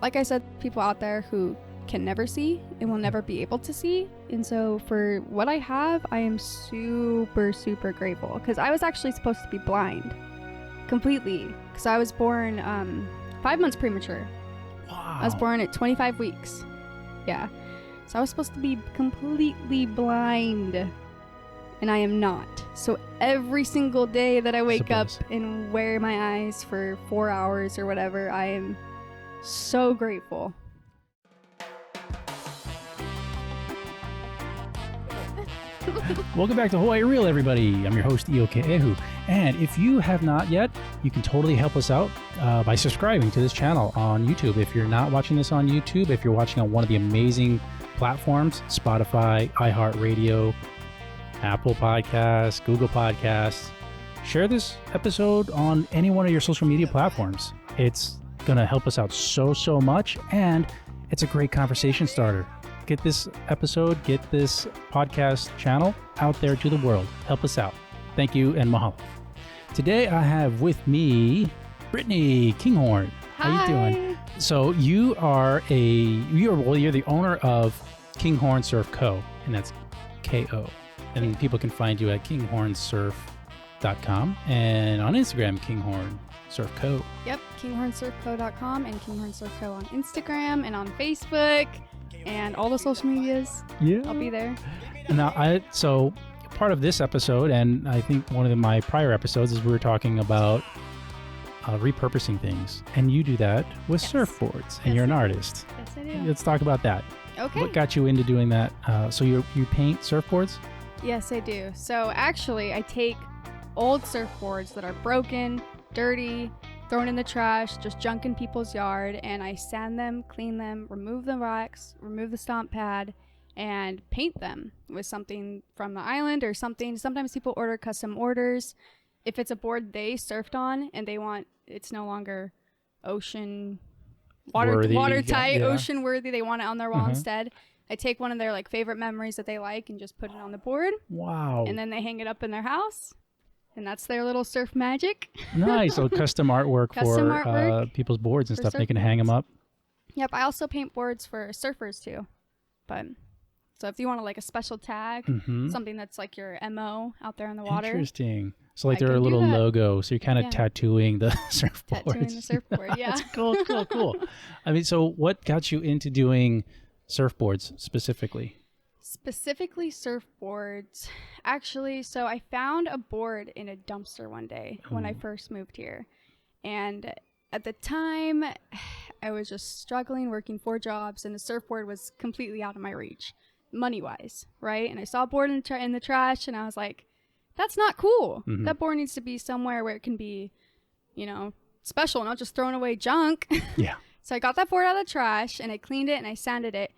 like I said, people out there who can never see and will never be able to see. And so for what I have, I am super, super grateful, because I was actually supposed to be blind completely, because I was born 5 months premature. Wow. I was born at 25 weeks. Yeah. So I was supposed to be completely blind, and I am not. So every single day that I wake up and wear my eyes for 4 hours or whatever, I am so grateful. Welcome back to Hawaii Real, everybody. I'm your host, Ioke Ehu. And if you have not yet, you can totally help us out by subscribing to this channel on YouTube. If you're not watching this on YouTube, if you're watching on one of the amazing platforms, Spotify, iHeartRadio, Apple Podcasts, Google Podcasts, share this episode on any one of your social media platforms. It's going to help us out so much, and it's a great conversation starter. Get this episode, get this podcast channel out there to the world. Help us out. Thank you, and mahalo. Today I have with me Britney Kinghorn. Hi. How you doing? So you're the owner of Kinghorn Surf Co., and that's K-O. And people can find you at kinghornsurf.com and on Instagram, Kinghorn Surf Co. Yep, kinghornsurfco.com and Kinghorn Surf Co. on Instagram and on Facebook and all the social medias. Yeah. I'll be there. Now, so part of this episode, and I think one of my prior episodes, is we were talking about repurposing things. And you do that with surfboards, and you're an artist. Yes, I do. Let's talk about that. Okay. What got you into doing that? So you paint surfboards? Yes, I do. So actually, I take old surfboards that are broken, dirty, thrown in the trash, just junk in people's yard, and I sand them, clean them, remove the rocks, remove the stomp pad, and paint them with something from the island or something. Sometimes people order custom orders. If it's a board they surfed on and they want, it's no longer ocean watertight, yeah. ocean worthy, they want it on their wall instead. I take one of their favorite memories that they like and just put it on the board. Wow. And then they hang it up in their house. And that's their little surf magic. Nice. So custom artwork for people's boards and stuff. They can hang them up. Yep. I also paint boards for surfers too. But so if you want a special tag, something that's like your MO out there in the water. Interesting. So they're a little logo. So you're kind of tattooing the surfboards. Tattooing the surfboard, yeah. That's cool. I mean, so what got you into doing surfboards specifically? Specifically surfboards. Actually, so I found a board in a dumpster one day when I first moved here. And at the time, I was just struggling, working 4 jobs, and the surfboard was completely out of my reach, money-wise, right? And I saw a board in the trash, and I was like, that's not cool. That board needs to be somewhere where it can be, special, not just throwing away junk. Yeah. So I got that board out of the trash, and I cleaned it, and I sanded it.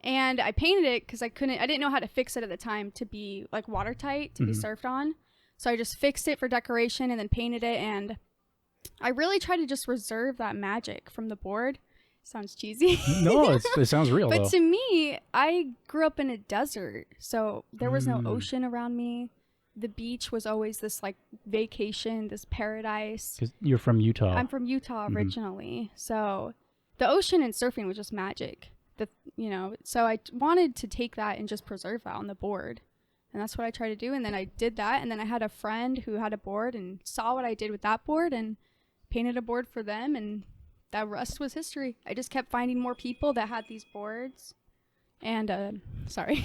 And I painted it because I didn't know how to fix it at the time to be watertight, to be surfed on. So I just fixed it for decoration and then painted it. And I really tried to just reserve that magic from the board. Sounds cheesy. No, it sounds real. But though. to me, I grew up in a desert. So there was no ocean around me. The beach was always this vacation, this paradise. 'Cause you're from Utah. I'm from Utah originally. So the ocean and surfing was just magic. So I wanted to take that and just preserve that on the board. And that's what I tried to do. And then I did that. And then I had a friend who had a board and saw what I did with that board and painted a board for them. And that rest was history. I just kept finding more people that had these boards. And, sorry.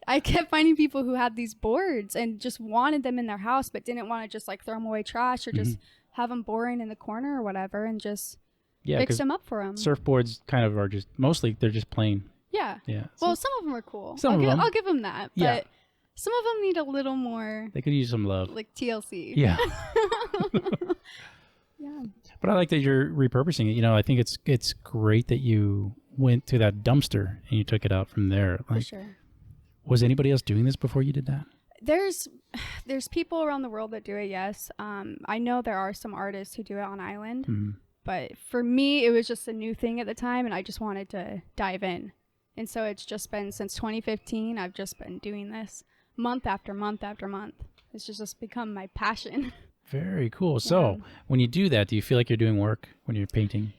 I kept finding people who had these boards and just wanted them in their house, but didn't want to just throw them away trash or just have them boring in the corner or whatever, and just fix them up for them. Surfboards kind of are just, mostly they're just plain. Yeah. Yeah. Well, some of them are cool. I'll give them that. Yeah. But some of them need a little more. They could use some love. Like TLC. Yeah. Yeah. But I like that you're repurposing it. I think it's great that you went to that dumpster and you took it out from there. For sure. Was anybody else doing this before you did that? There's people around the world that do it, yes. I know there are some artists who do it on island. But for me, it was just a new thing at the time, and I just wanted to dive in. And so it's just been since 2015, I've just been doing this month after month after month. It's just become my passion. Very cool. So when you do that, do you feel like you're doing work when you're painting?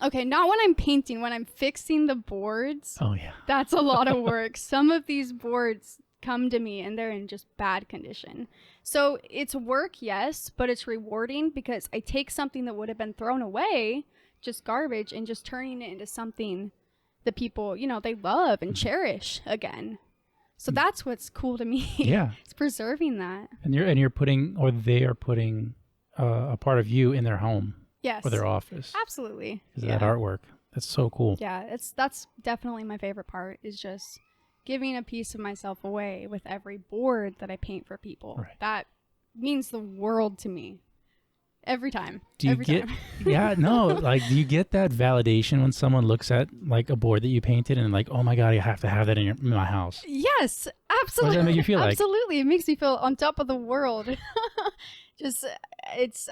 Okay, not when I'm painting. When I'm fixing the boards, Oh yeah. that's a lot of work. Some of these boards come to me and they're in just bad condition. So it's work, yes, but it's rewarding because I take something that would have been thrown away, just garbage, and just turning it into something that people, you know, they love and cherish again. So that's what's cool to me. Yeah. It's preserving that. And you're putting, or they are putting a part of you in their home. Yes. Or their office. Absolutely. Because of that artwork. That's so cool. Yeah, that's definitely my favorite part, is just giving a piece of myself away with every board that I paint for people. Right. That means the world to me. Every time. Do you get yeah, no, like do you get that validation when someone looks at like a board that you painted and like, oh my God, I have to have that in my house? Yes, absolutely. What does that make you feel like? Absolutely. It makes me feel on top of the world. Just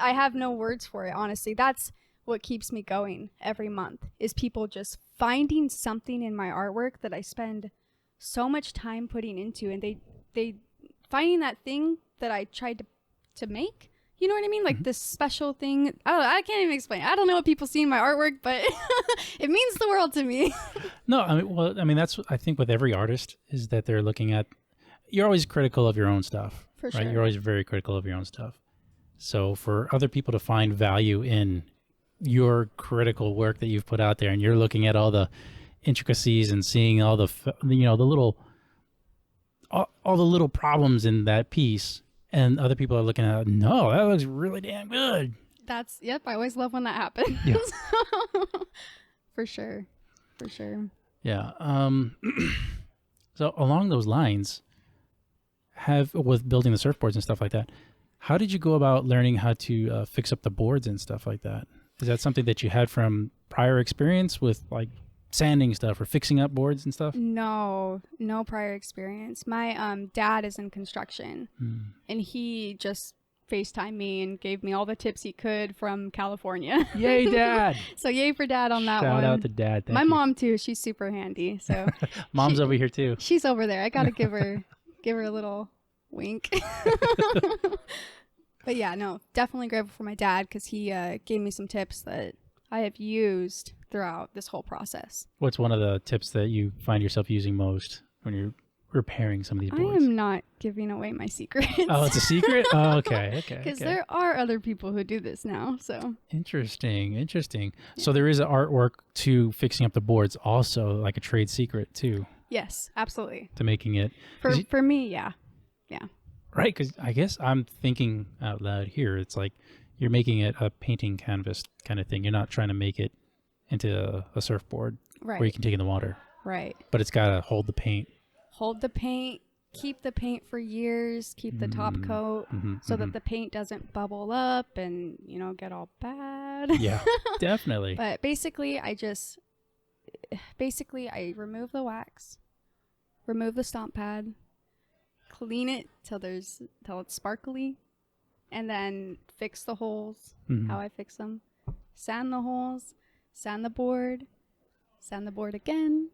I have no words for it, honestly. That's what keeps me going every month, is people just finding something in my artwork that I spend so much time putting into, and they finding that thing that I tried to make. You know what I mean? Like this special thing. I can't even explain. I don't know what people see in my artwork, but it means the world to me. No, I mean, that's, I think with every artist is that they're looking at, you're always critical of your own stuff. For right? sure. You're always very critical of your own stuff. So for other people to find value in your critical work that you've put out there, and you're looking at all the intricacies and seeing all the, you know, the little, all the little problems in that piece, and other people are looking at, no, that looks really damn good. Yep, I always love when that happens. Yeah. For sure. For sure. Yeah. So along those lines, with building the surfboards and stuff like that, how did you go about learning how to fix up the boards and stuff like that? Is that something that you had from prior experience with like sanding stuff or fixing up boards and stuff? No prior experience. My dad is in construction, and he just FaceTimed me and gave me all the tips he could from California. Yay, Dad! So yay for Dad on that one. Shout out to Dad. Thank My you. mom too. She's super handy. So Mom's over here too. she's over there. I gotta give her a little wink. But yeah, no, definitely grateful for my dad, because he gave me some tips that I have used throughout this whole process. What's one of the tips that you find yourself using most when you're repairing some of these I boards? am not giving away my secrets. Oh, it's a secret? Oh, okay. Because there are other people who do this now, so. Interesting. Yeah. So there is an artwork to fixing up the boards, also like a trade secret too. Yes, absolutely. To making it. For me, yeah. Right, because I guess I'm thinking out loud here. It's like you're making it a painting canvas kind of thing. You're not trying to make it into a surfboard where you can take in the water. Right. But it's got to hold the paint. Hold the paint, keep the paint for years, keep the top coat so that the paint doesn't bubble up and, you know, get all bad. Yeah, definitely. But basically, I remove the wax, remove the stomp pad, clean it till it's sparkly, and then fix the holes how I fix them. Sand the holes, sand the board again,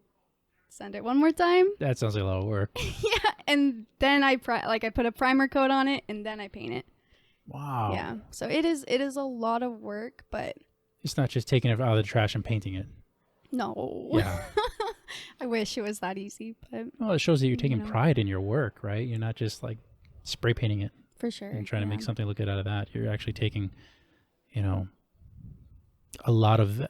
sand it one more time. That sounds like a lot of work. Yeah, and then I put a primer coat on it, and then I paint it. Wow. Yeah, so it is a lot of work, but it's not just taking it out of the trash and painting it. no. Yeah. I wish it was that easy, but Well, it shows that you're taking pride in your work, right? You're not just like spray painting it for sure. and trying to make something look good out of that. You're actually taking, you know,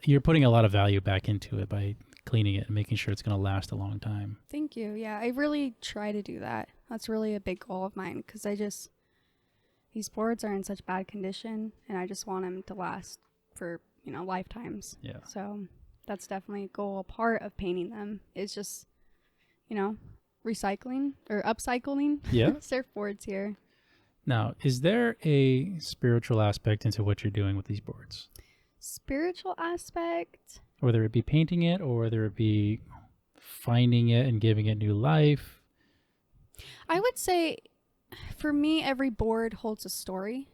you're putting a lot of value back into it by cleaning it and making sure it's going to last a long time. Thank you. Yeah, I really try to do that. That's really a big goal of mine, because these boards are in such bad condition, and I just want them to last for, you know, lifetimes. Yeah. So that's definitely a goal. A part of painting them is just, you know, recycling or upcycling surfboards here. Now, is there a spiritual aspect into what you're doing with these boards? Spiritual aspect? Whether it be painting it or whether it be finding it and giving it new life? I would say, for me, every board holds a story.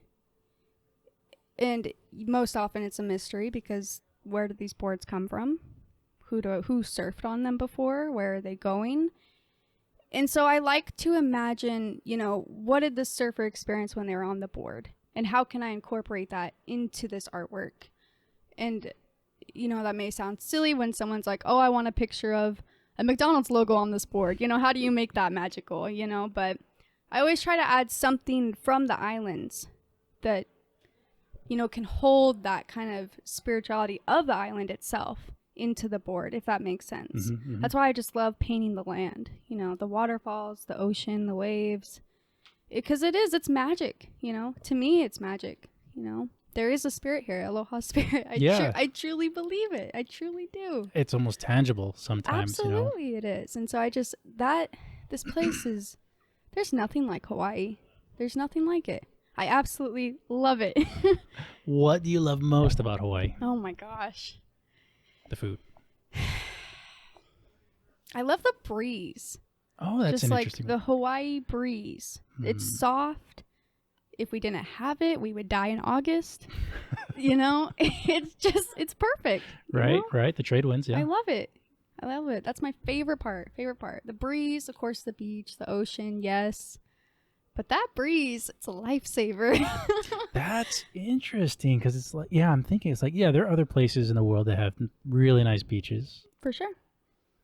And most often it's a mystery, because where did these boards come from? Who surfed on them before? Where are they going? And so I like to imagine, you know, what did the surfer experience when they were on the board? And how can I incorporate that into this artwork? And you know, that may sound silly when someone's like, oh, I want a picture of a McDonald's logo on this board. You know, how do you make that magical, you know? But I always try to add something from the islands that, you know, can hold that kind of spirituality of the island itself into the board, if that makes sense. That's why I just love painting the land, you know, the waterfalls, the ocean, the waves, because it's magic, you know. To me, it's magic, you know. There is a spirit here, aloha spirit. I truly believe it. I truly do. It's almost tangible sometimes. Absolutely, you know? It is. And so this place is, there's nothing like Hawaii. There's nothing like it. I absolutely love it. What do you love most about Hawaii? Oh my gosh. The food. I love the breeze. Oh, that's just an like interesting the Hawaii breeze. It's soft. If we didn't have it, we would die in August. You know, it's perfect. Right, know? right. The trade winds, yeah. I love it. That's my favorite part. The breeze, of course, the beach, the ocean, yes. But that breeze, it's a lifesaver. That's interesting because it's like, yeah, I'm thinking it's like, yeah, there are other places in the world that have really nice beaches. For sure.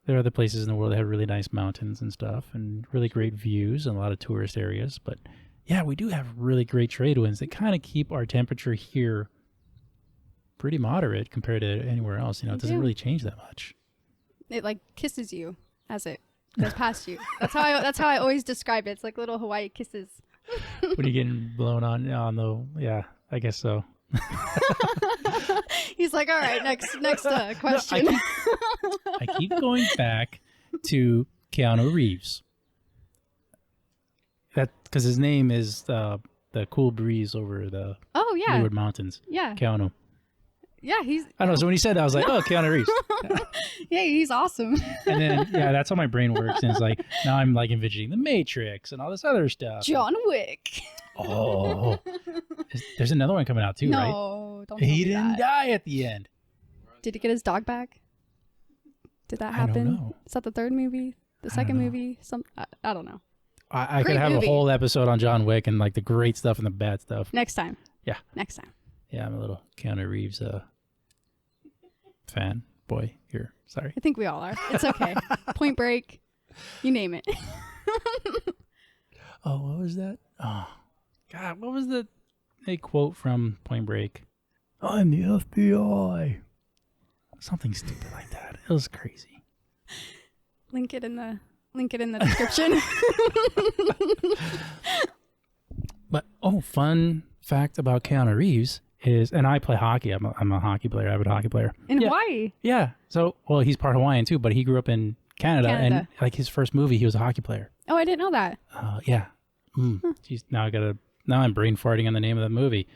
There are other places in the world that have really nice mountains and stuff and really great views and a lot of tourist areas. But yeah, we do have really great trade winds that kind of keep our temperature here pretty moderate compared to anywhere else. You know, it doesn't really change that much. It like kisses you as it goes past you. That's how I always describe it. It's like little Hawaii kisses. When you're getting blown on the, yeah, I guess so. He's like, all right, next question. No, I keep going back to Keanu Reeves. That because his name is the cool breeze over the Leeward Mountains. Yeah. Keanu. Yeah, he's. I don't know. So when he said that, I was like, oh, Keanu Reeves. Yeah, he's awesome. And then that's how my brain works. And it's like now I'm like envisioning the Matrix and all this other stuff. John Wick. Oh, there's another one coming out too, right? No, don't. He didn't die at the end. Did he get his dog back? Did that happen? I don't know. Is that the third movie? The second movie? I don't know. I could have a whole episode on John Wick and like the great stuff and the bad stuff. Next time. Yeah. Next time. Yeah, I'm a little Keanu Reeves fan boy here. Sorry. I think we all are. It's okay. Point Break. You name it. Oh, what was that? Oh, God, what was a quote from Point Break? I'm the FBI. Something stupid like that. It was crazy. Link it in the description. But fun fact about Keanu Reeves is, and I play hockey. I'm a hockey player, avid hockey player. In Hawaii? Yeah. So, well, he's part Hawaiian too, but he grew up in Canada. And like his first movie, he was a hockey player. Oh, I didn't know that. Yeah. Jeez, now I'm brain farting on the name of the movie.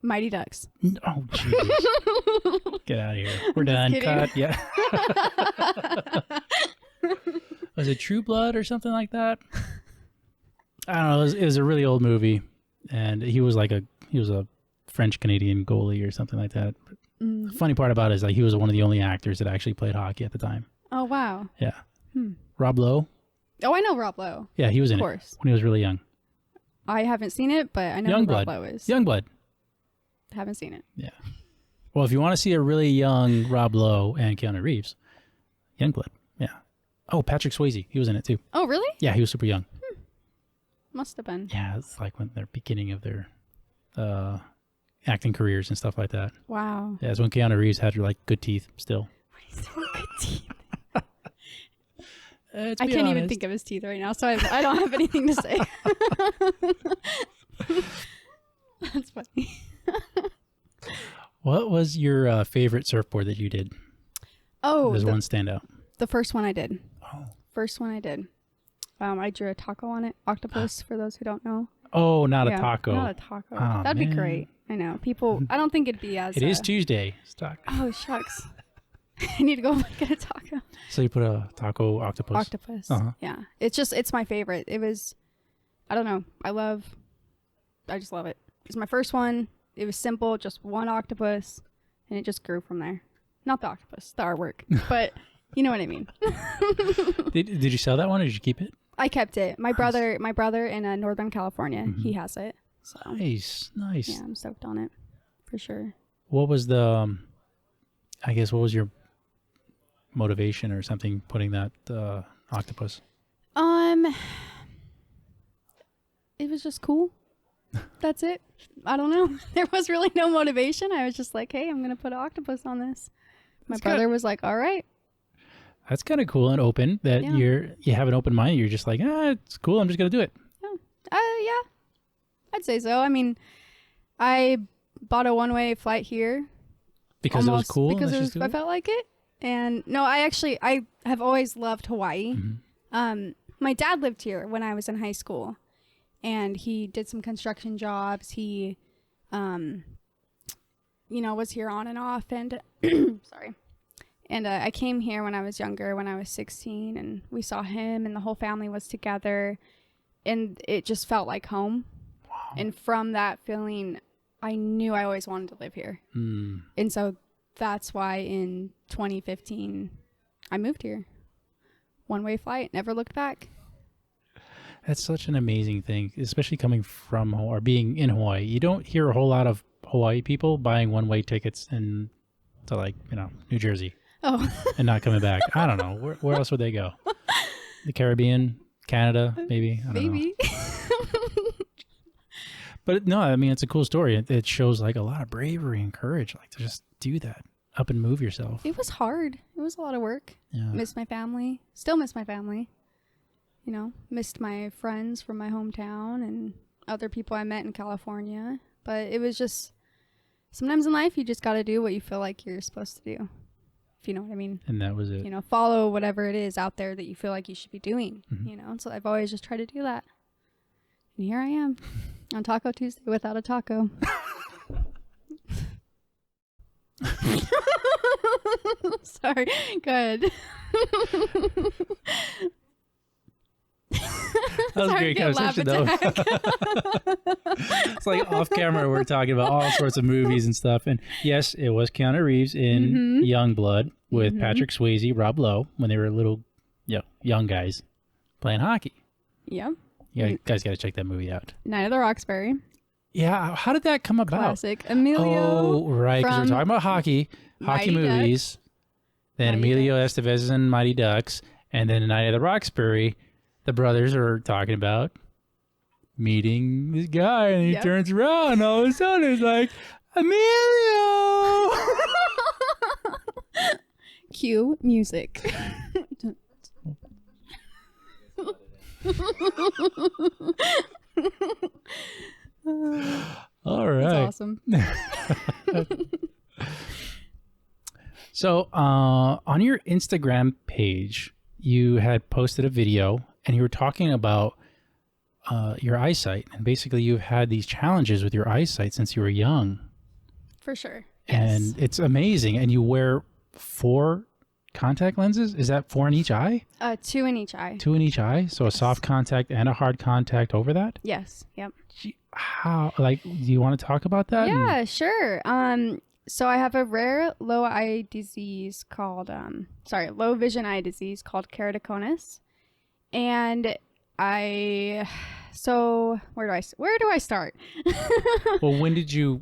Mighty Ducks. Oh, jeez. Get out of here. We're done. Cut. Yeah. Was it True Blood or something like that? I don't know. It was a really old movie, and he was a French Canadian goalie or something like that. The funny part about it is like he was one of the only actors that actually played hockey at the time. Oh wow. Yeah. Rob Lowe. Oh, I know Rob Lowe. Yeah, he was in it when he was really young. I haven't seen it, but I know who Rob Lowe is. Youngblood. Haven't seen it. Yeah. Well, if you want to see a really young Rob Lowe and Keanu Reeves, Youngblood. Yeah. Oh, Patrick Swayze. He was in it too. Oh, really? Yeah, he was super young. Must have been. Yeah, it's like when they're beginning of their acting careers and stuff like that. Wow. Yeah, it's when Keanu Reeves had like good teeth still. Good teeth. I can't even think of his teeth right now, so I don't have anything to say. That's funny. What was your favorite surfboard that you did? Oh, there's one standout. The first one I did. Oh. First one I did. I drew a taco on it. Octopus, for those who don't know. Oh, not a taco. Not a taco. Oh, That'd be great. I know. People, I don't think it'd be as... It is Tuesday. It's taco. Oh, shucks. I need to go get a taco. So you put a taco octopus? Octopus. Yeah. It's my favorite. It was, I don't know. I just love it. It's my first one. It was simple, just one octopus, and it just grew from there. Not the octopus, the artwork, but you know what I mean. Did you sell that one or did you keep it? I kept it. My brother in Northern California, he has it. So Nice. yeah, I'm stoked on it for sure. What was the I guess, what was your motivation or something putting that octopus? It was just cool. That's it. I don't know. There was really no motivation. I was just like, hey, I'm going to put an octopus on this. My brother was like, all right. That's kind of cool and open that you have an open mind. You're just like, it's cool. I'm just going to do it. Yeah, I'd say so. I mean, I bought a one-way flight here. Because it was cool? Because I felt like it. And no, I have always loved Hawaii. Mm-hmm. My dad lived here when I was in high school. And he did some construction jobs. He, was here on and off. And sorry. And I came here when I was younger, when I was 16. And we saw him and the whole family was together. And it just felt like home. Wow. And from that feeling, I knew I always wanted to live here. Mm. And so that's why in 2015, I moved here. One-way flight, never looked back. That's such an amazing thing, especially coming from or being in Hawaii. You don't hear a whole lot of Hawaii people buying one-way tickets to New Jersey. Oh. And not coming back. I don't know. Where else would they go? The Caribbean, Canada, maybe? I don't know. But no, I mean, it's a cool story. It shows like a lot of bravery and courage, like to just do that, up and move yourself. It was hard. It was a lot of work. Yeah. Missed my family. Still miss my family. Missed my friends from my hometown and other people I met in California. But it was just, sometimes in life, you just got to do what you feel like you're supposed to do. If you know what I mean. And that was it. Follow whatever it is out there that you feel like you should be doing. Mm-hmm. So I've always just tried to do that. And here I am on Taco Tuesday without a taco. Sorry. Go ahead. That was a great conversation, though. It's like off camera, we're talking about all sorts of movies and stuff. And yes, it was Keanu Reeves in Youngblood with Patrick Swayze, Rob Lowe, when they were little, young guys playing hockey. Yeah. Yeah, you guys got to check that movie out. Night of the Roxbury. Yeah, how did that come about? Classic. Emilio. Oh, right, because we're talking about hockey movies. Then Emilio Estevez and Mighty Ducks, and then Night of the Roxbury. The brothers are talking about meeting this guy, and he turns around, and all of a sudden it's like, Emilio! Cue music. All right. That's awesome. So, on your Instagram page, you had posted a video, and you were talking about your eyesight, and basically you've had these challenges with your eyesight since you were young. For sure. And yes. It's amazing. And you wear 4 contact lenses? Is that 4 in each eye? 2 in each eye. 2 in each eye? So a soft contact and a hard contact over that? Yes. Yep. How, do you want to talk about that? Yeah, sure. So I have a rare low vision eye disease called keratoconus. And where do I start? Well, when did your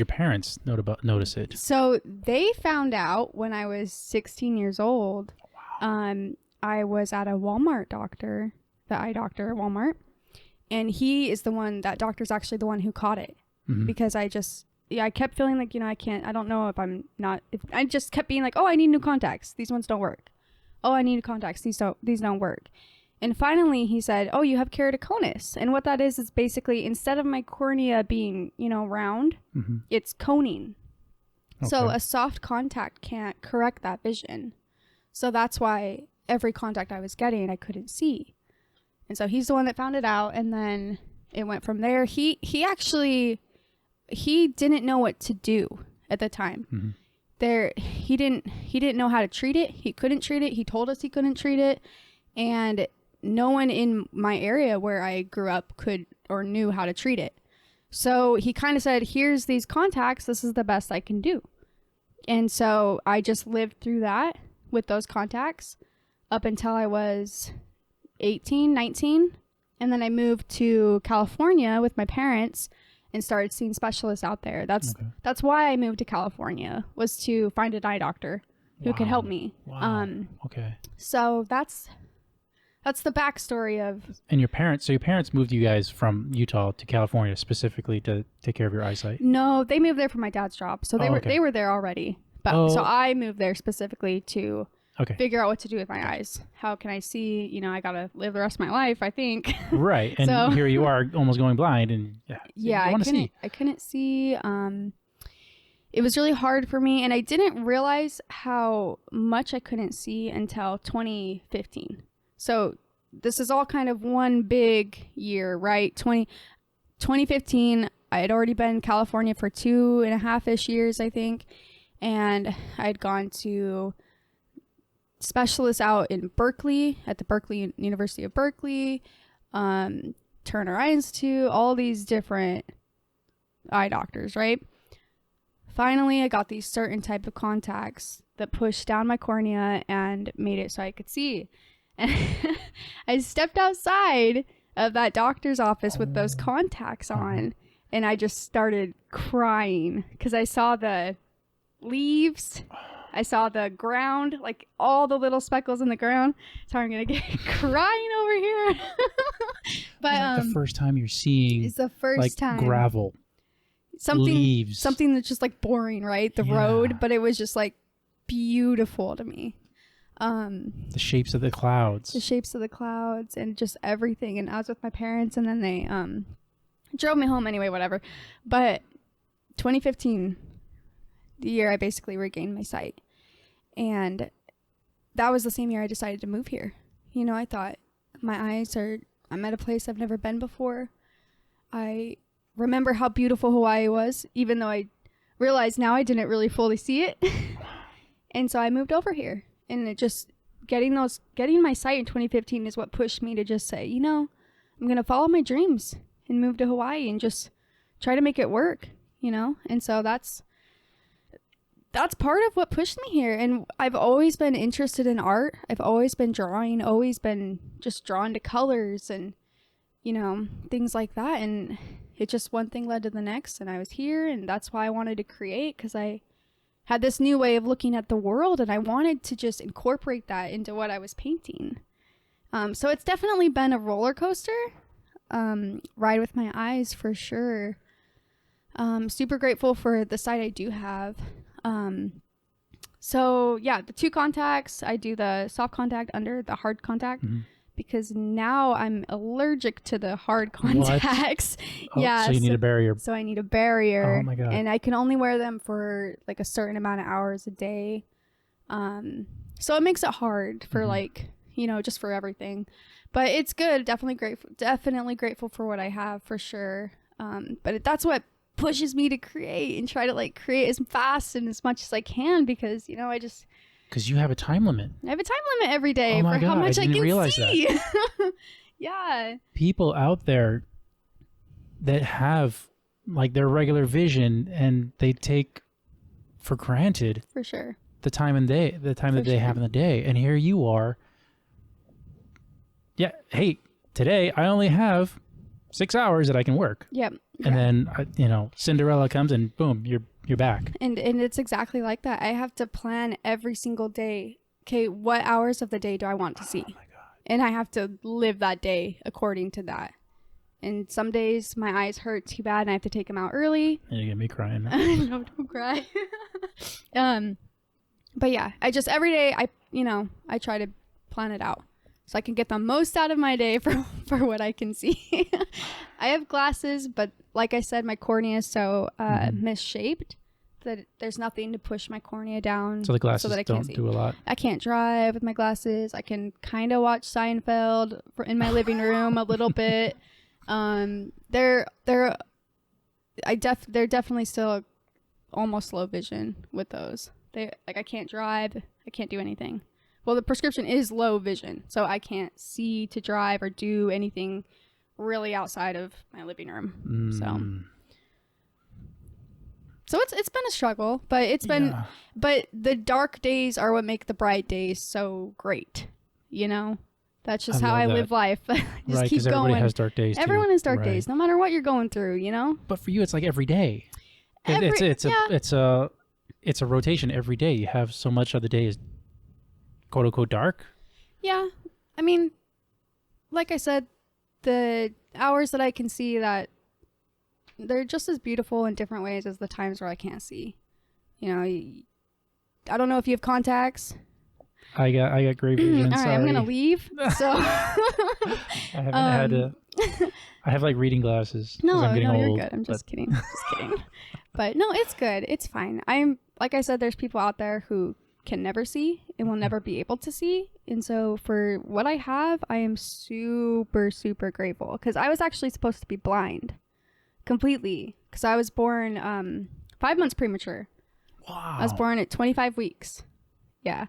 parents notice it? So they found out when I was 16 years old. Wow. I was at a Walmart doctor, the eye doctor at Walmart, and that doctor's actually the one who caught it. Mm-hmm. Because I kept feeling like, I I just kept being like, oh, I need new contacts. These ones don't work. Oh, I need new contacts. These don't work. And finally he said, oh, you have keratoconus. And what that is basically, instead of my cornea being, round, it's coning. Okay. So a soft contact can't correct that vision. So that's why every contact I was getting, I couldn't see. And so he's the one that found it out. And then it went from there. He didn't know what to do at the time. Mm-hmm. He didn't know how to treat it. He couldn't treat it. He told us he couldn't treat it. And no one in my area where I grew up could or knew how to treat it. So he kind of said, here's these contacts. This is the best I can do. And so I just lived through that with those contacts up until I was 18, 19. And then I moved to California with my parents. and started seeing specialists out there. That's why I moved to California, was to find an eye doctor who could help me. Wow. Okay. So that's the backstory of. And your parents moved you guys from Utah to California specifically to take care of your eyesight? No, they moved there for my dad's job. So they were there already. But so I moved there specifically to figure out what to do with my eyes. How can I see? You know, I got to live the rest of my life, I think. Right. And so, here you are almost going blind and I couldn't see. It was really hard for me, and I didn't realize how much I couldn't see until 2015. So this is all kind of one big year, right? 2015, I had already been in California for 2.5-ish years, I think. And I'd gone to specialists out in Berkeley, at the University of Berkeley, Turner Eye Institute, all these different eye doctors, right? Finally, I got these certain type of contacts that pushed down my cornea and made it so I could see. And I stepped outside of that doctor's office with those contacts on, and I just started crying because I saw the leaves, I saw the ground, like all the little speckles in the ground. So I'm gonna get crying over here. But the first time you're seeing, it's the first time gravel, leaves, something that's just like boring, right? The road, but it was just like beautiful to me. The shapes of the clouds, and just everything. And I was with my parents, and then they drove me home anyway, whatever. But 2015, the year I basically regained my sight, and that was the same year I decided to move here. You know, I thought I'm at a place I've never been before. I remember how beautiful Hawaii was, even though I realized now I didn't really fully see it. And so I moved over here, and it just getting my sight in 2015 is what pushed me to just say, you know, I'm going to follow my dreams and move to Hawaii and just try to make it work, you know? And so that's part of what pushed me here. And I've always been interested in art. I've always been drawing, always been just drawn to colors and, you know, things like that. And it just one thing led to the next, and I was here, and that's why I wanted to create, because I had this new way of looking at the world, and I wanted to just incorporate that into what I was painting. So it's definitely been a roller coaster ride with my eyes, for sure. Super grateful for the sight I do have. So yeah, the 2 contacts, I do the soft contact under the hard contact, because now I'm allergic to the hard contacts. Yeah. So you need a barrier. So I need a barrier. Oh my God. And I can only wear them for like a certain amount of hours a day. So it makes it hard for like, you know, just for everything, but it's good. Definitely grateful for what I have, for sure. But that's what pushes me to create and try to like create as fast and as much as I can, because, you know, because you have a time limit. I have a time limit every day for how much I can see. Yeah. People out there that have like their regular vision, and they take for granted, for sure, the time that they have in the day. And here you are. Yeah. Hey, today I only have 6 hours that I can work. Yep. And then, you know, Cinderella comes and boom, you're back. And it's exactly like that. I have to plan every single day. Okay, what hours of the day do I want to see? Oh my God. And I have to live that day according to that. And some days my eyes hurt too bad and I have to take them out early. And you get me crying. No, don't cry. But yeah, every day I try to plan it out, so I can get the most out of my day for what I can see. I have glasses, but like I said, my cornea is so misshaped that there's nothing to push my cornea down. So the glasses don't do a lot. I can't drive with my glasses. I can kind of watch Seinfeld in my living room a little bit. They're definitely still almost low vision with those. I can't drive. I can't do anything. Well, the prescription is low vision, so I can't see to drive or do anything really outside of my living room. So it's been a struggle, but but the dark days are what make the bright days so great, you know? That's just I how love I that. live life. Just Right, keep because everybody going. has dark days too. Everyone has dark Right. days, no matter what you're going through, you know? But for you, it's like every day. Yeah. It's a rotation every day. You have so much of the day is quote unquote dark. Yeah. I mean, like I said, the hours that I can see, that they're just as beautiful in different ways as the times where I can't see. You know, I don't know if you have contacts. I got gray vision. All right, I'm gonna leave. So I haven't had a. I have like reading glasses. 'cause no, I'm getting you're old, good. I'm just but- kidding. Just kidding. But no, it's good. It's fine. Like I said, there's people out there who can never see and will never be able to see. And so for what I have, I am super, super grateful, because I was actually supposed to be blind completely, because I was born 5 months premature. Wow. I was born at 25 weeks. Yeah.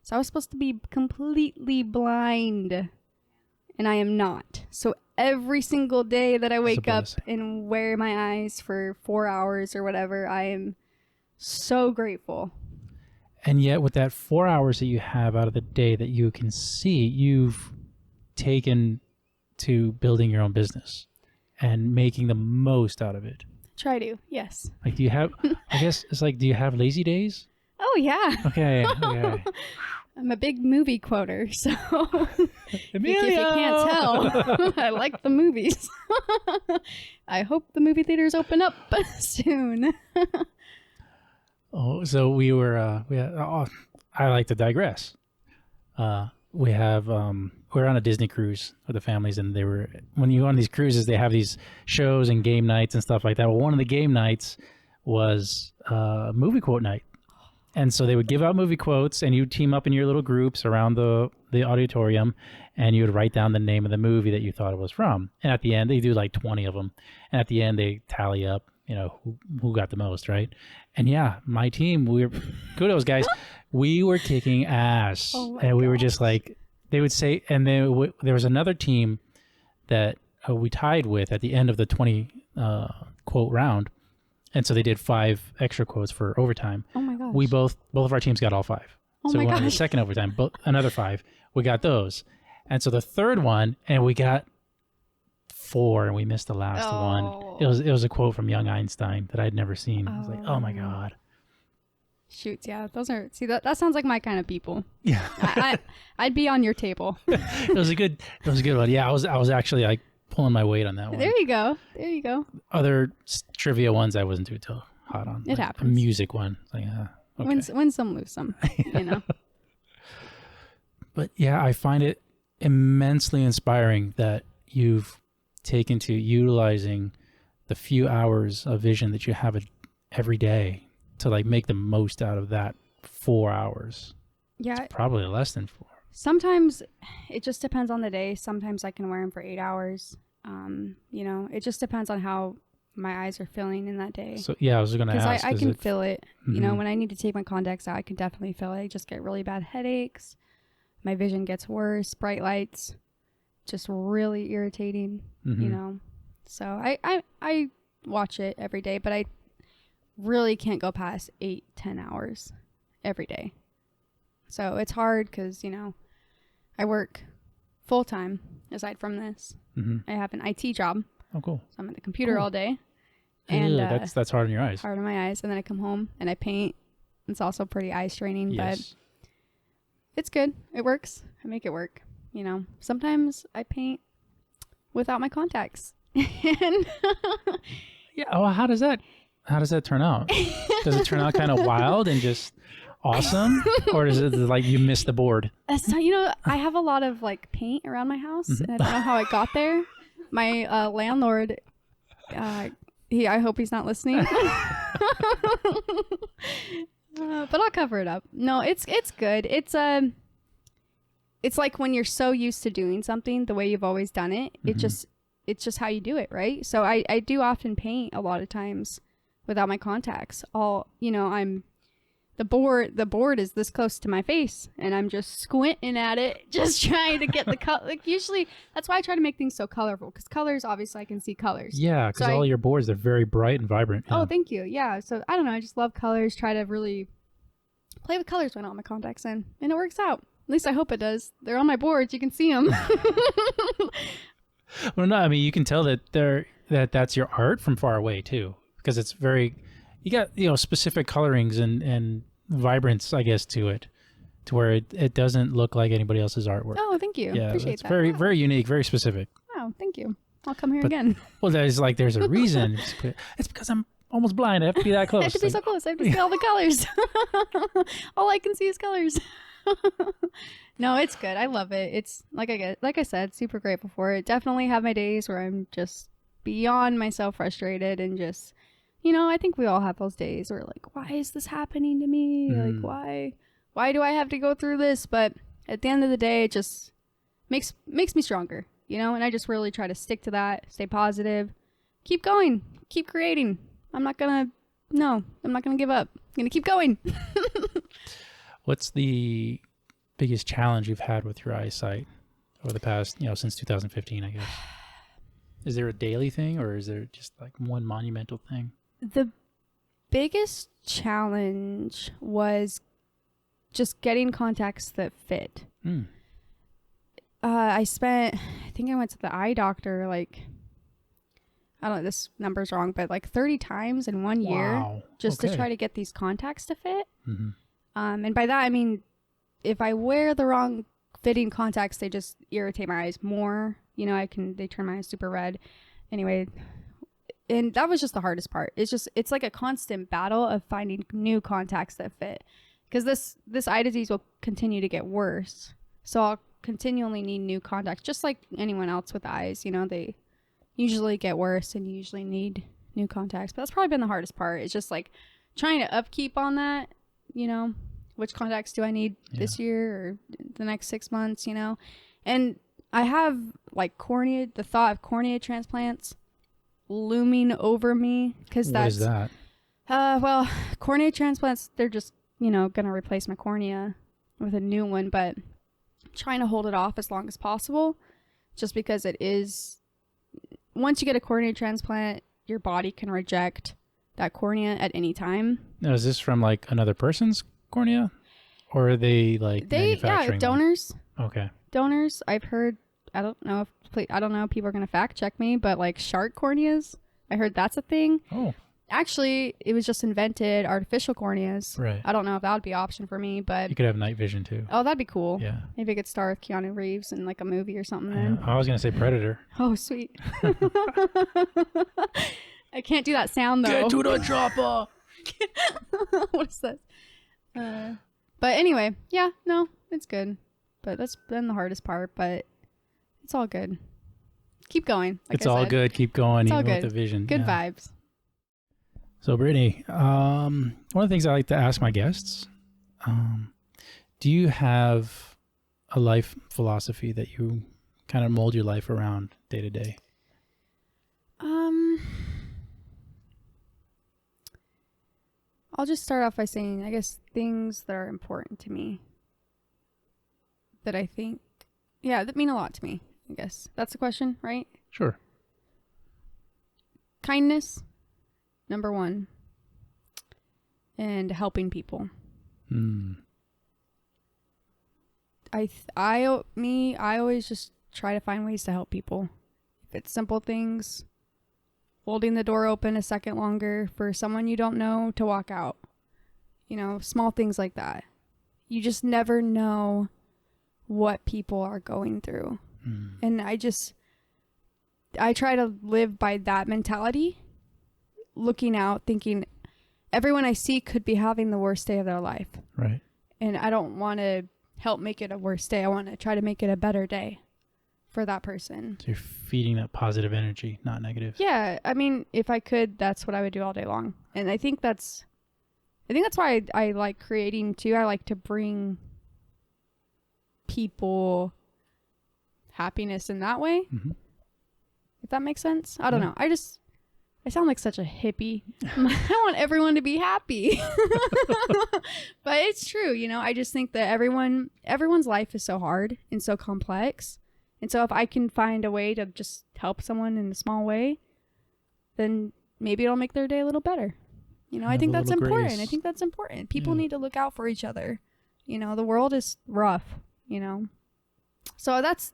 So I was supposed to be completely blind, and I am not. So every single day that I wake up blessing. and wear my eyes for 4 hours or whatever, I am so grateful. And yet, with that 4 hours that you have out of the day that you can see, you've taken to building your own business and making the most out of it. Try to, yes. Like, do you have, I guess it's like, do you have lazy days? Oh, yeah. Okay. Okay. I'm a big movie quoter, so if you Emilio! can't tell, I like the movies. I hope the movie theaters open up soon. Oh, so we were, I like to digress. We have, we're on a Disney cruise with the families, and when you go on these cruises, they have these shows and game nights and stuff like that. Well, one of the game nights was movie quote night. And so they would give out movie quotes, and you'd team up in your little groups around the auditorium, and you would write down the name of the movie that you thought it was from. And at the end, they do like 20 of them. And at the end, they tally up, who got the most, right? And yeah, my team, kudos, guys. We were kicking ass. Oh and we were just like, they would say, and then there was another team that we tied with at the end of the 20 quote round. And so they did 5 extra quotes for overtime. Oh my gosh. We both of our teams got all 5. Oh So my we went on the gosh. second overtime, another 5. We got those. And so the third one, and we got 4, and we missed the last one. It was a quote from young Einstein that I'd never seen. I was like, oh my God. Shoots, yeah. Those are, see, that sounds like my kind of people. Yeah. I'd be on your table. It was a good one. Yeah, I was actually like pulling my weight on that one. There you go. There you go. Other trivia ones I wasn't too hot on. It Like happens. A music one. Like, okay. Win some, lose some, you know? But yeah, I find it immensely inspiring that you've taken to utilizing the few hours of vision that you have every day to like make the most out of that 4 hours. Yeah. It's probably less than 4. Sometimes it just depends on the day. Sometimes I can wear them for 8 hours. It just depends on how my eyes are feeling in that day. So yeah, I was going to Because ask. I can feel it. Mhm. When I need to take my contacts out, I can definitely feel it. I just get really bad headaches. My vision gets worse. Bright lights, just really irritating. Mhm. So I watch it every day, but I really can't go past 8-10 hours every day. So it's hard because I work full time aside from this. I have an IT job. Oh, cool. So I'm at the computer Cool. all day. And And that's hard on your eyes. hard on my eyes, and then I come home and I paint. It's also pretty eye straining, Yes. but it's good. It works. I make it work. Sometimes I paint without my contacts. And Yeah. Well, how does that turn out? Does it turn out kind of wild and just awesome, or is it like you missed the board? so, I have a lot of like paint around my house, and I don't know how it got there. My landlord, I hope he's not listening. But I'll cover it up. No, it's good. It's like when you're so used to doing something the way you've always done it, it's just how you do it, right? So I do often paint a lot of times without my contacts. I'm the board is this close to my face, and I'm just squinting at it, just trying to get the color. Like usually, that's why I try to make things so colorful, because colors, obviously, I can see colors. Yeah, because So all your boards, they're very bright and vibrant. Oh, Yeah. thank you. Yeah. So I don't know. I just love colors. Try to really play with colors when I have my contacts in, and it works out. least I hope it does. They're on my boards. You can see them. Well, no, I mean, you can tell that that's your art from far away too, because it's very, you got, specific colorings and vibrance, I guess, to it, to where it doesn't look like anybody else's artwork. Oh, thank you. Yeah, Appreciate it's that. very, very unique, very specific. Oh, thank you. I'll come here again. Well, there's a reason. It's because I'm almost blind. I have to be that close. I have to be so close. I have to see all the colors. All I can see is colors. No, it's good. I love it. It's like I said, super grateful for it. Definitely have my days where I'm just beyond myself frustrated and just, I think we all have those days where like, why is this happening to me? Like, why do I have to go through this? But at the end of the day, it just makes me stronger, and I just really try to stick to that, stay positive, keep going, keep creating. I'm not going to give up. I'm going to keep going. What's the biggest challenge you've had with your eyesight over the past, since 2015, I guess? Is there a daily thing or is there just like one monumental thing? The biggest challenge was just getting contacts that fit. I think I went to the eye doctor like, I don't know, this number's wrong, but like 30 times in 1 year just to try to get these contacts to fit. Mm-hmm. And by that, I mean, if I wear the wrong fitting contacts, they just irritate my eyes more. They turn my eyes super red. Anyway, and that was just the hardest part. It's like a constant battle of finding new contacts that fit. Because this eye disease will continue to get worse. So I'll continually need new contacts, just like anyone else with eyes. They usually get worse and you usually need new contacts. But that's probably been the hardest part. It's just like trying to upkeep on that, which contacts do I need this year or the next 6 months, And I have like the thought of cornea transplants looming over me because What is that? Well, cornea transplants, they're just, going to replace my cornea with a new one, but I'm trying to hold it off as long as possible just because it is, once you get a cornea transplant, your body can reject that cornea at any time. Now, is this from like another person's cornea or are they like manufacturing donors. them? Okay. Donors, I've heard, I don't know, people are going to fact check me, but like shark corneas, I heard that's a thing. Oh. Actually, it was just invented, artificial corneas. Right. I don't know if that would be an option for me, but... You could have night vision too. Oh, that'd be cool. Yeah. Maybe I could star with Keanu Reeves in like a movie or something then. I was going to say Predator. Oh, sweet. I can't do that sound though. Get to the chopper! What is that? But anyway, yeah, no, it's good. But that's been the hardest part, but it's all good. Keep going. It's all good. Keep going, even with the vision. Good vibes. So, Brittany, one of the things I like to ask my guests, do you have a life philosophy that you kind of mold your life around day to day? I'll just start off by saying, I guess, things that are important to me that I think, that mean a lot to me, I guess. That's the question, right? Sure. Kindness, number one, and helping people. I always just try to find ways to help people. If it's simple things, holding the door open a second longer for someone you don't know to walk out. Small things like that. You just never know what people are going through. And I try to live by that mentality, looking out, thinking everyone I see could be having the worst day of their life. Right. And I don't want to help make it a worse day. I want to try to make it a better day for that person. So you're feeding that positive energy, not negative. Yeah. I mean, if I could, that's what I would do all day long. And I think that's why I like creating too. I like to bring people happiness in that way. Mm-hmm. If that makes sense. I don't know. I sound like such a hippie. I want everyone to be happy. But it's true, I just think that everyone's life is so hard and so complex. And so if I can find a way to just help someone in a small way, then maybe it'll make their day a little better. I think that's important. People need to look out for each other. The world is rough. you know? So that's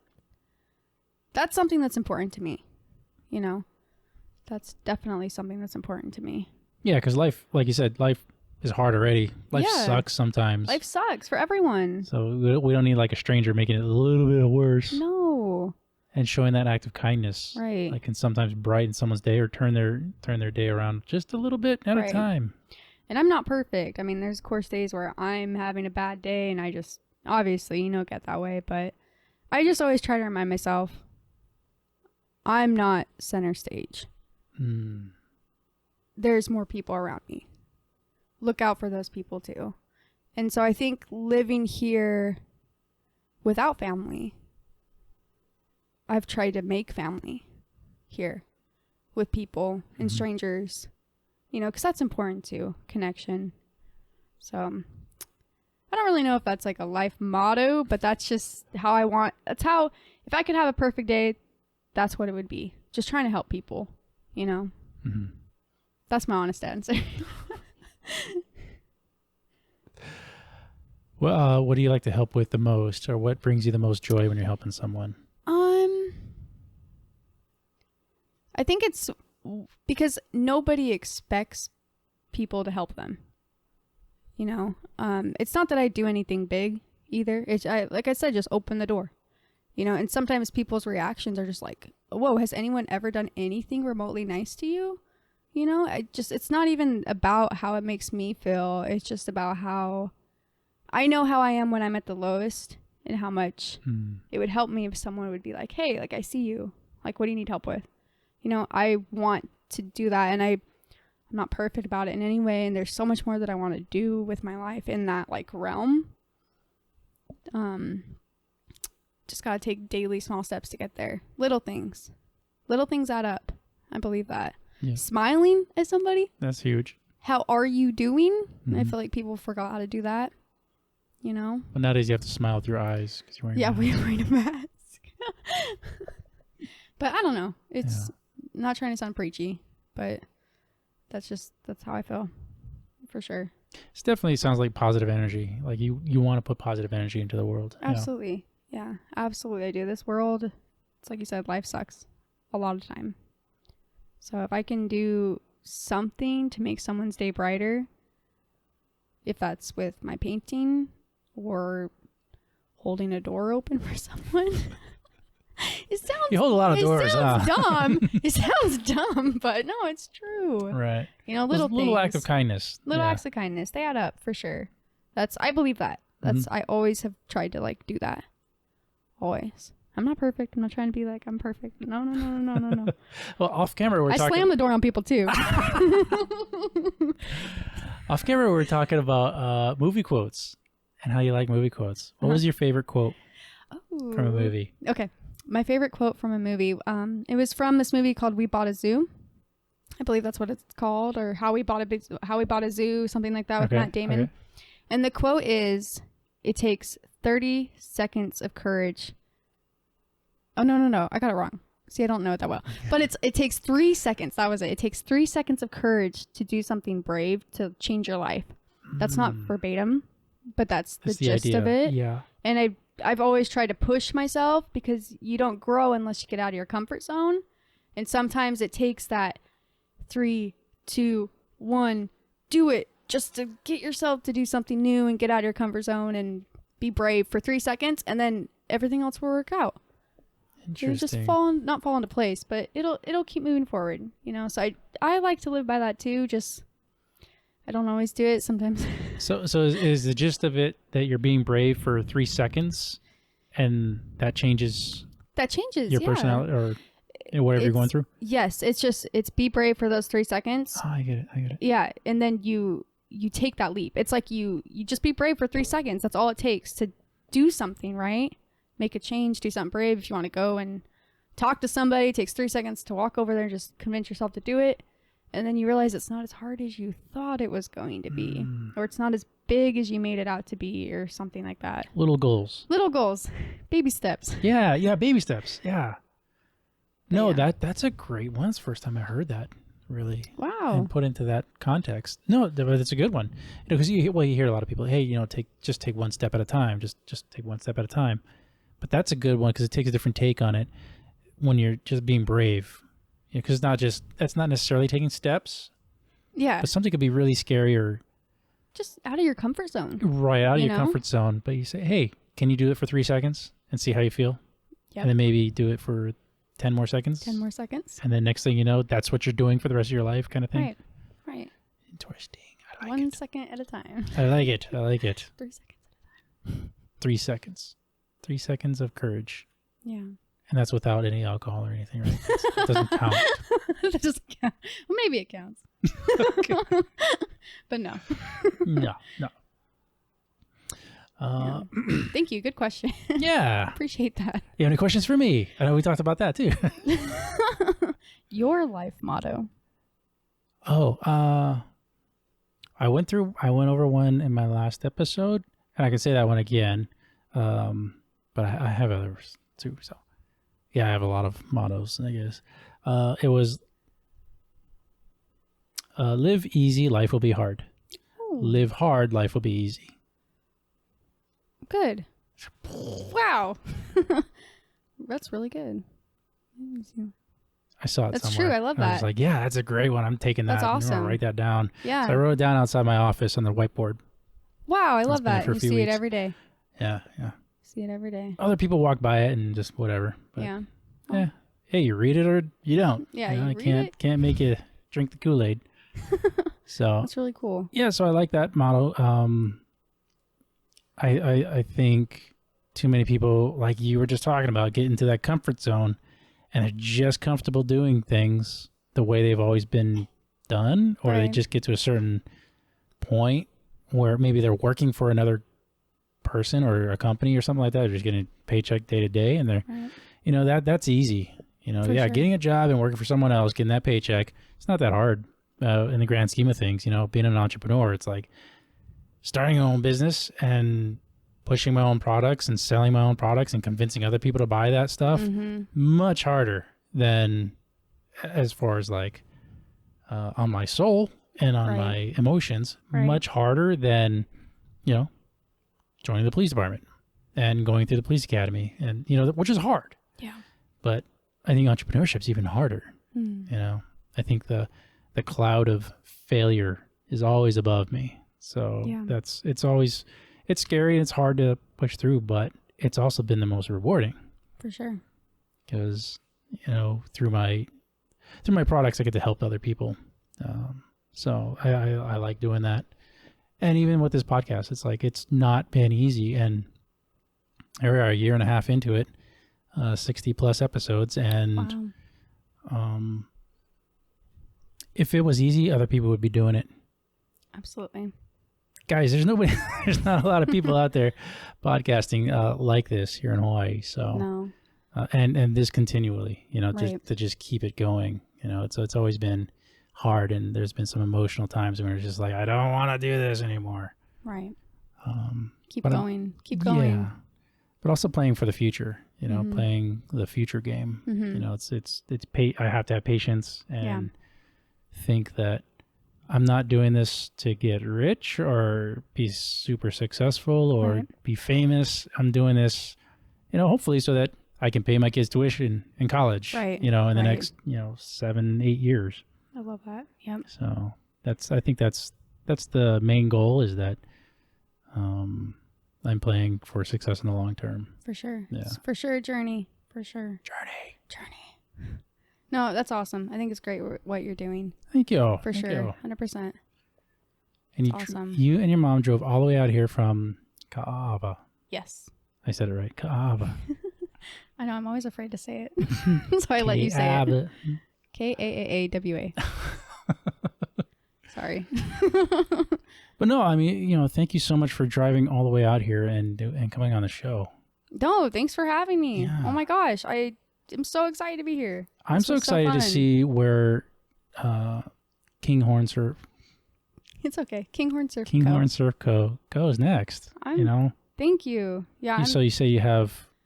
something that's important to me, you know? That's definitely something that's important to me. Yeah, because life, like you said, life is hard already. Life sucks sometimes. Life sucks for everyone. So we don't need like a stranger making it a little bit worse. No. And showing that act of kindness, right, like can sometimes brighten someone's day or turn their day around just a little bit at a time. And I'm not perfect. I mean, there's of course days where I'm having a bad day, and I just obviously, you know, get that way. But I just always try to remind myself, I'm not center stage. There's more people around me. Look out for those people too. And so I think living here without family, I've tried to make family here with people and strangers, you know, because that's important too, connection. So I don't really know if that's like a life motto, but that's just how if I could have a perfect day, that's what it would be. Just trying to help people, you know. That's my honest answer. Well, what do you like to help with the most, or what brings you the most joy when you're helping someone? I think it's because nobody expects people to help them. You know, it's not that I do anything big either. Like I said, just open the door. You know, and sometimes people's reactions are just like, "Whoa, has anyone ever done anything remotely nice to you?" You know, it's not even about how it makes me feel. It's just about how I know how I am when I'm at the lowest, and how much it would help me if someone would be like, "Hey, like I see you. Like, what do you need help with?" You know, I want to do that, and I'm not perfect about it in any way, and there's so much more that I want to do with my life in that like realm. Just gotta take daily small steps to get there. Little things add up. I believe that. Yeah. Smiling at somebody, that's huge. How are you doing? I feel like people forgot how to do that, you know. But nowadays you have to smile with your eyes because you're wearing a mask. But I don't know, it's not trying to sound preachy, but that's how I feel, for sure. It definitely sounds like positive energy. Like you want to put positive energy into the world. Absolutely. Yeah, absolutely I do. This world, it's like you said, life sucks a lot of time. So if I can do something to make someone's day brighter, if that's with my painting or holding a door open for someone. You hold a lot of doors. It sounds dumb. It sounds dumb, but no, it's true. Right. You know, little acts of kindness. Little acts of kindness. They add up for sure. I believe that. I always have tried to like do that. Always. I'm not perfect. I'm not trying to be like I'm perfect. No. Well, off camera I slam the door on people too. Off camera we're talking about movie quotes and how you like movie quotes. What was your favorite quote from a movie? Okay. My favorite quote from a movie, it was from this movie called We Bought a Zoo. I believe that's what it's called, or How We Bought a Zoo, something like that with Matt Damon. Okay. And the quote is, "It takes 30 seconds of courage." Oh, no. I got it wrong. See, I don't know it that well. But it takes 3 seconds. That was it. It takes 3 seconds of courage to do something brave to change your life. That's not verbatim, but that's the gist of it. Yeah. And I've always tried to push myself because you don't grow unless you get out of your comfort zone. And sometimes it takes that 3, 2, 1, do it, just to get yourself to do something new and get out of your comfort zone and be brave for 3 seconds, and then everything else will work out. It'll just not fall into place, but it'll keep moving forward, you know. So I like to live by that too. Just I don't always do it sometimes. So is the gist of it that you're being brave for 3 seconds, and that changes your personality or whatever you're going through? Yes, it's be brave for those 3 seconds. Oh, I get it. Yeah, and then you take that leap. It's like you just be brave for 3 seconds. That's all it takes to do something, right? Make a change, do something brave. If you want to go and talk to somebody, it takes 3 seconds to walk over there and just convince yourself to do it. And then you realize it's not as hard as you thought it was going to be, or it's not as big as you made it out to be, or something like that. Little goals, baby steps. Yeah, baby steps. Yeah. No, that's a great one. It's the first time I heard that. really Wow. and put into that context. No, but it's a good one. Because you hear a lot of people, hey, just take one step at a time. Just take one step at a time. But that's a good one because it takes a different take on it when you're just being brave. Because that's not necessarily taking steps. Yeah. But something could be really scary or Just out of your comfort zone. right out of your comfort zone. But you say, hey, can you do it for 3 seconds and see how you feel? Yep. And then maybe do it for 10 more seconds. 10 more seconds. And then next thing you know, that's what you're doing for the rest of your life kind of thing. Right. Interesting. I like 1 it. second at a time. I like it. 3 seconds at a time. 3 seconds. 3 seconds of courage. Yeah. And that's without any alcohol or anything, right? It doesn't count. That doesn't count. Well, maybe it counts. But no. No. Yeah. Thank you. Good question. Yeah. Appreciate that. You have any questions for me? I know we talked about that too. Your life motto. I went over one in my last episode, and I can say that one again. But I have others too. So yeah, I have a lot of mottos, I guess. It was live easy, life will be hard. Ooh. Live hard, life will be easy. Good. Wow. That's really good. I saw it That's somewhere. true. I love I that. was like, yeah, that's a great one. I'm taking that. That's I'm awesome. gonna write that down. Yeah. So I wrote it down outside my office on the whiteboard. Wow. I It's love been that. for a You few see it weeks. every day. Yeah. See it every day. Other people walk by it and just whatever. But Yeah. yeah. Hey, you read it or you don't. Yeah, You know, you I read can't make you drink the Kool-Aid. So That's really cool. yeah, so I like that motto. I think too many people, like you were just talking about, get into that comfort zone and they're just comfortable doing things the way they've always been done, or they Right. just get to a certain point where maybe they're working for another person or a company or something like that. They're just getting a paycheck day to day, and they're, Right. that's easy. For Yeah, sure. getting a job and working for someone else, getting that paycheck, it's not that hard in the grand scheme of things. Being an entrepreneur, it's like starting your own business and pushing my own products and selling my own products and convincing other people to buy that stuff. Mm-hmm. Much harder than as far as like on my soul and on Right. my emotions. Right. Much harder than, joining the police department and going through the police academy, and which is hard. Yeah. But I think entrepreneurship's even harder. Mm. I think the cloud of failure is always above me. So Yeah. it's scary and it's hard to push through, but it's also been the most rewarding For sure. because, through my products, I get to help other people. So I like doing that. And even with this podcast, it's like, it's not been easy. And here we are a year and a half into it, 60 plus episodes. And, Wow. If it was easy, other people would be doing it. Absolutely. Guys, there's not a lot of people out there podcasting like this here in Hawaii. So, No. and this continually, Right. to just keep it going, it's always been hard. And there's been some emotional times when it's just like, I don't want to do this anymore. Right. Keep but going. Keep going. Yeah. But also playing for the future, Mhm. playing the future game. Mhm. I have to have patience and Yeah. think that I'm not doing this to get rich or be super successful or Right. be famous. I'm doing this, hopefully so that I can pay my kids' tuition in college, Right. in the Right. next, 7-8 years. I love that. Yep. So I think that's the main goal, is that I'm playing for success in the long term. For sure. Yeah. It's for sure a journey. For sure. Journey. No, that's awesome. I think it's great what you're doing. Thank you. For Thank sure. you. 100%. And Awesome. you and your mom drove all the way out here from Ka'ava. Yes. I said it right. Ka'ava. I know. I'm always afraid to say it. So I let you say it. Ka'ava. Kaawa. Sorry. But no, I mean, thank you so much for driving all the way out here and coming on the show. No, thanks for having me. Yeah. Oh my gosh. I am so excited to be here. I'm This so was excited to fun. see where Kinghorn Surf It's okay. Kinghorn Surf Kinghorn Co. Surf Co. goes next. Thank you. Yeah. So you say you're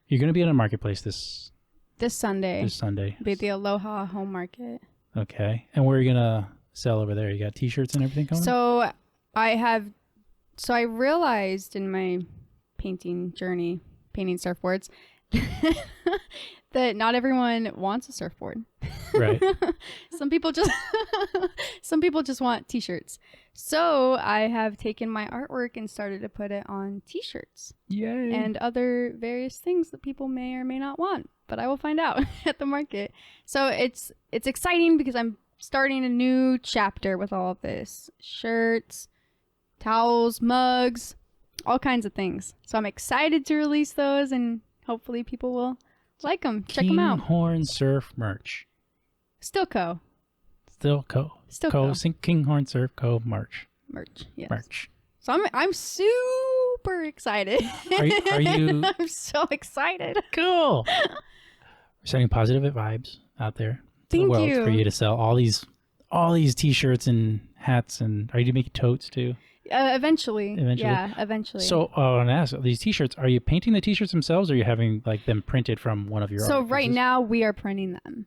going to be in a marketplace this This Sunday. Sunday. Be at the Aloha Home Market. Okay. And where are you gonna sell over there? You got T-shirts and everything coming? So I realized in my painting journey, painting surfboards, that not everyone wants a surfboard. Right. Some people just want T-shirts. So I have taken my artwork and started to put it on T-shirts. Yay. And other various things that people may or may not want, but I will find out at the market. So it's exciting because I'm starting a new chapter with all of this. Shirts, towels, mugs, all kinds of things. So I'm excited to release those, and hopefully people will like them. Check them out. Kinghorn Surf merch. Still Co. Still Co. Still Co. Kinghorn Surf Co. merch. Yes. Merch. So I'm super excited. Are you? I'm so excited. Cool. We're sending positive vibes out there to the Thank world you. for you to sell all these T-shirts and hats. And are you making totes too? Eventually. Eventually. Yeah, eventually. So I want to ask, these T-shirts, are you painting the T-shirts themselves, or are you having like them printed from one of your? So art right pieces? now we are printing them.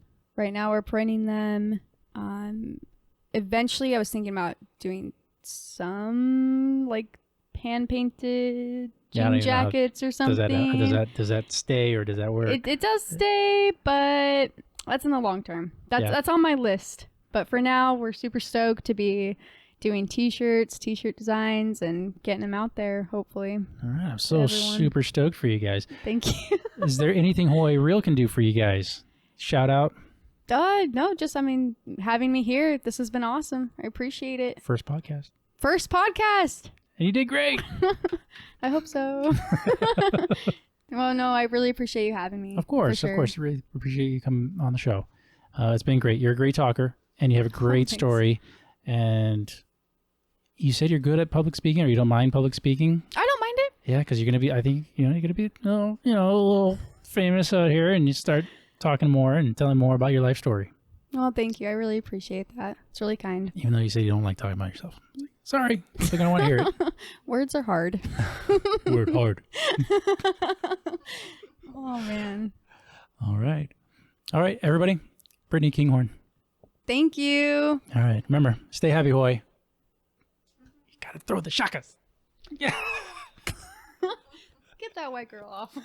Eventually I was thinking about doing some like hand painted Yeah, I don't jean even know how- jackets or something. Does that stay, or does that work? It does stay, but that's in the long term. That's on my list. But for now, we're super stoked to be doing T-shirts, T-shirt designs, and getting them out there, hopefully. All right, I'm so everyone. super stoked for you guys. Thank you. Is there anything Hawaii Real can do for you guys? Shout out. No, just, having me here, this has been awesome. I appreciate it. First podcast. First podcast. And you did great. I hope so. Well, no, I really appreciate you having me. Of course. Really appreciate you coming on the show. It's been great. You're a great talker, and you have a great thanks. story. And you said you're good at public speaking, or you don't mind public speaking? I don't mind it. Yeah, because you're going to be, I think, you're going to be, a little famous out here, and you start talking more and telling more about your life story. Well, thank you. I really appreciate that. It's really kind. Even though you say you don't like talking about yourself. Sorry, they're going to want to hear it. Words are hard. Word hard. Oh, man. All right, everybody. Britney Kinghorn. Thank you. All right, remember, stay happy, Hawaii. You got to throw the shakas. Yeah. Get that white girl off.